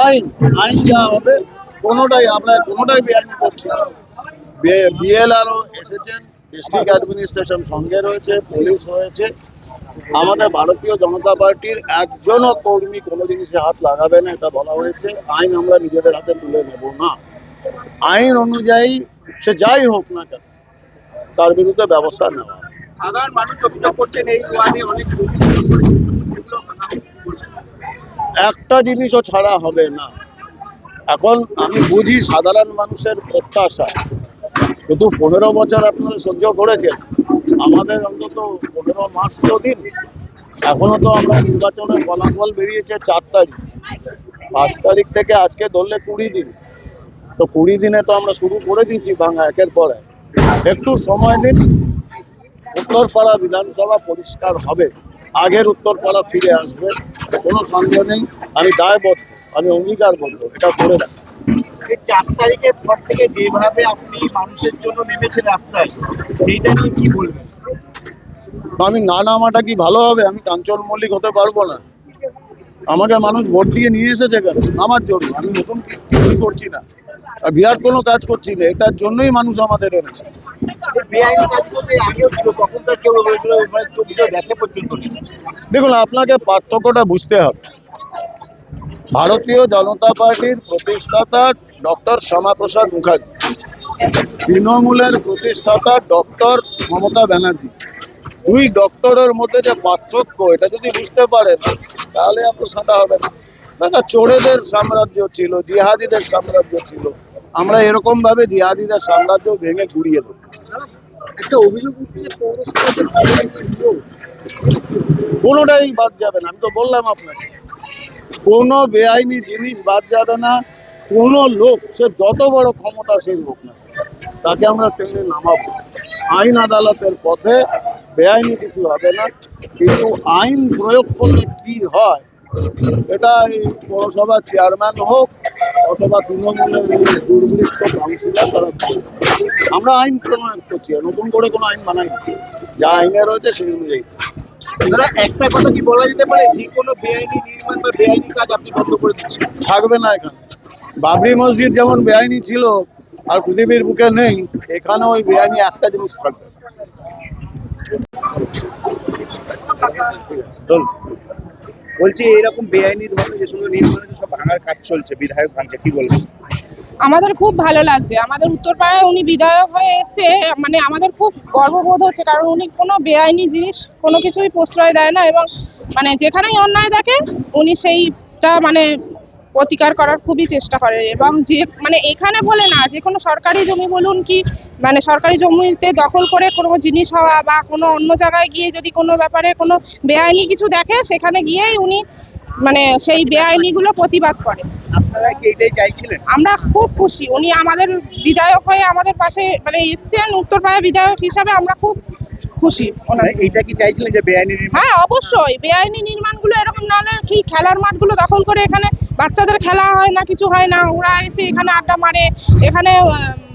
আইন আইন যা হবে কোনোটাই আমরা কোনোটাই বেআইনি করছি না। বিএলআরও এসেছেন, ডিস্ট্রিক্ট অ্যাডমিনিস্ট্রেশন সঙ্গে রয়েছে, পুলিশ রয়েছে। আমাদের ভারতীয় জনতা পার্টির একজনও কর্মী কোনো জিনিসে হাত লাগাবে না, এটা বলা হয়েছে। আইন আমরা নিজেদের হাতে তুলে নেব না। আইন অনুযায়ী সে যাই হোক না কেন তার বিরুদ্ধে ব্যবস্থা নেওয়া। সাধারণ মানুষ অভিযোগ করছেন এই ওয়ার্ডে অনেক একটা জিনিসও ছাড়া হবে না। এখন আমি বুঝি সাধারণ মানুষের প্রত্যাশা, শুধু 15 বছর আপনারা সহ্য করেছেন, আমাদের অন্তত 15 মাস তো দিন। এখনো তো আমরা নির্বাচনের ফলাফল বেরিয়েছে 4 তারিখ, 5 তারিখ থেকে আজকে ধরলে 20 দিন। তো 20 দিনে তো আমরা শুরু করে দিয়েছি ভাঙা একের পর এক। একটু সময় দিন, উত্তরপাড়া বিধানসভা পরিষ্কার হবে, আগের উত্তরপাড়া ফিরে আসবে, কোনো সন্দেহ নেই। আমি দায়বদ্ধ, আমি অঙ্গীকারবদ্ধ এটা করে দেখ। এই 4 তারিখের পর থেকে যেভাবে আপনি মানুষের জন্য নেমেছেন রাস্তায়, সেইটা নিয়ে কি বলবেন? আমি না নামাটা কি ভালো হবে? আমি কাঞ্চন মল্লিক হতে পারবো না? আমাকে মানুষ ভোট দিয়ে নিয়ে এসেছে কেন? আমার জন্য। আমি নতুন কিছু করছি না, আর বিরাট কোনো কাজ করছি না, এটার জন্যই মানুষ আমাদের এনেছে। বেআইনি কাজগুলো আগেও ছিল, তখন তো কেউ চোখ দিয়ে দেখে পর্যন্ত। দেখুন, আপনাকে পার্থক্যটা বুঝতে হবে। ভারতীয় জনতা পার্টির প্রতিষ্ঠাতা ডক্টর শ্যামাপ্রসাদ মুখার্জি, তৃণমূলের প্রতিষ্ঠাতা ডক্টর মমতা ব্যানার্জি। দুই ডক্টরের মধ্যে যে পার্থক্য, এটা যদি বুঝতে পারেন তাহলে আপনার সাথে হবে না। একটা চোরেদের সাম্রাজ্য ছিল, জিহাদিদের সাম্রাজ্য ছিল। আমরা এরকম ভাবে জিহাদিদের সাম্রাজ্য ভেঙে গুড়িয়ে দেবো। একটা অভিযোগ হচ্ছে যে কোনোটাই বাদ যাবে না। আমি তো বললাম আপনাকে, কোনো বেআইনি জিনিস বাদ যাবে না। কোনো লোক, সে যত বড় ক্ষমতাশীল হোক না, তাকে আমরা টেনে নামাবো। আইন আদালতের পথে বেআইনি কিছু হবে না। কিন্তু আইন প্রয়োগ করলে কি হয়, এটা এই পৌরসভার চেয়ারম্যান হোক অথবা তৃণমূলের দুর্বৃত্ত কাউন্সিলর, তারা আমরা আইন প্রণয়ন করছি, নতুন করে কোনো আইন বানাই না। যা আইনে রয়েছে সেই অনুযায়ী। একটা কথা কি বলা যেতে পারে, যে কোনো বেআইনি নির্মাণ বা বেআইনি কাজ আপনি বন্ধ করে দিচ্ছেন? থাকবে না এখানে। বাবরি মসজিদ যেমন বেআইনি ছিল আর পৃথিবীর বুকে নেই, এখানে ওই বেআইনি একটা জিনিস থাকবে। বলছি এইরকম বেআইনি ধরনের যে সমস্ত নির্মাণে সব ভাঙার কাজ চলছে, বিধায়ক ভাঙছে, কি বলবেন? আমাদের খুব ভালো লাগছে। আমাদের উত্তরপাড়ায় উনি বিধায়ক হয়ে এসছে, মানে আমাদের খুব গর্ববোধ হচ্ছে, কারণ উনি কোনো বেআইনি জিনিস কোনো কিছুই প্রশ্রয় দেয় না, এবং মানে যেখানেই অন্যায় দেখে উনি সেইটা মানে প্রতিকার করার খুবই চেষ্টা করে। এবং যে মানে এখানে বলে না, যে কোনো সরকারি জমি বলুন কি, মানে সরকারি জমিতে দখল করে কোনো জিনিস হওয়া বা কোনো অন্য জায়গায় গিয়ে যদি কোনো ব্যাপারে কোনো বেআইনি কিছু দেখে, সেখানে গিয়েই উনি মানে সেই বেআইনিগুলো প্রতিবাদ করে। আপনারা কি এটাই চাইছিলেন? আমরা খুব খুশি, উনি আমাদের বিধায়ক হয়ে আমাদের পাশে মানে এসছেন, উত্তরপাড়া বিধায়ক হিসাবে আমরা খুব খুশি। এইটা কি চাইছিলেন যে বেআইনি? হ্যাঁ, অবশ্যই। বেআইনি নির্মাণগুলো এরকম না হলে কি, খেলার মাঠগুলো দখল করে এখানে বাচ্চাদের খেলা হয় না, কিছু হয় না, ওরা এসে এখানে আড্ডা মারে, এখানে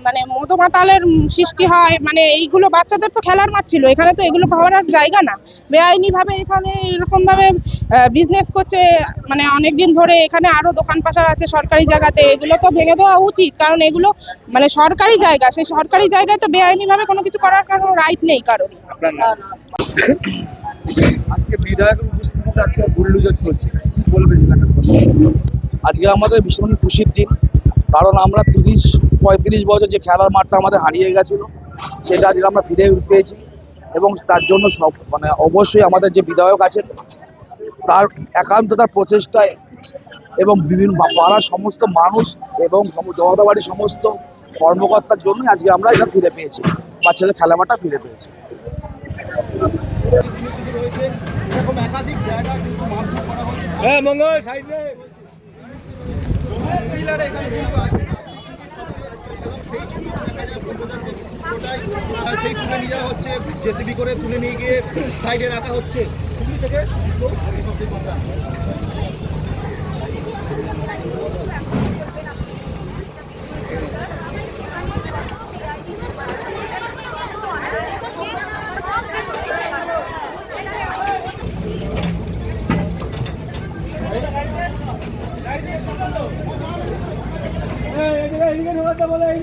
মানে মতমাতালের সৃষ্টি হয়, মানে এইগুলো বাচ্চাদের তো খেলার মাঠ ছিল, এখানে তো এগুলো পাওয়ার জায়গা না। বেআইনি ভাবে এখানে এরকম ভাবে বিজনেস করছে, মানে অনেকদিন ধরে এখানে আরো দোকান পাশার আছে সরকারি জায়গাতে, এগুলো তো ভেঙে দেওয়া উচিত, কারণ এগুলো মানে সরকারি জায়গা, সেই সরকারি জায়গায় তো বেআইনি ভাবে কোনো কিছু করার কোনো রাইট নেই কারণ। আজকে বিধায়কের উপস্থিতিতে আজকে বুলডোজার চলছে, বলবেন? আজকে আমাদের ভীষণ খুশির দিন, কারণ আমরা 30-35 বছর যে খেলার মাঠটা আমাদের হারিয়ে গেছিলো, সেটা আজকে আমরা ফিরে পেয়েছি। এবং তার জন্য সব মানে অবশ্যই আমাদের যে বিধায়ক আছেন তার একান্ত তার প্রচেষ্টায় এবং বিভিন্ন পাড়ার সমস্ত মানুষ এবং জনতা বাড়ির সমস্ত কর্মকর্তার জন্যই আজকে আমরা এটা ফিরে পেয়েছি, বাচ্চাদের খেলা মাঠটা ফিরে পেয়েছি। সেই তুলে নিয়ে যাওয়া হচ্ছে, জেসিবি করে তুলে নিয়ে গিয়ে সাইডে রাখা হচ্ছে। হুগলি থেকে এই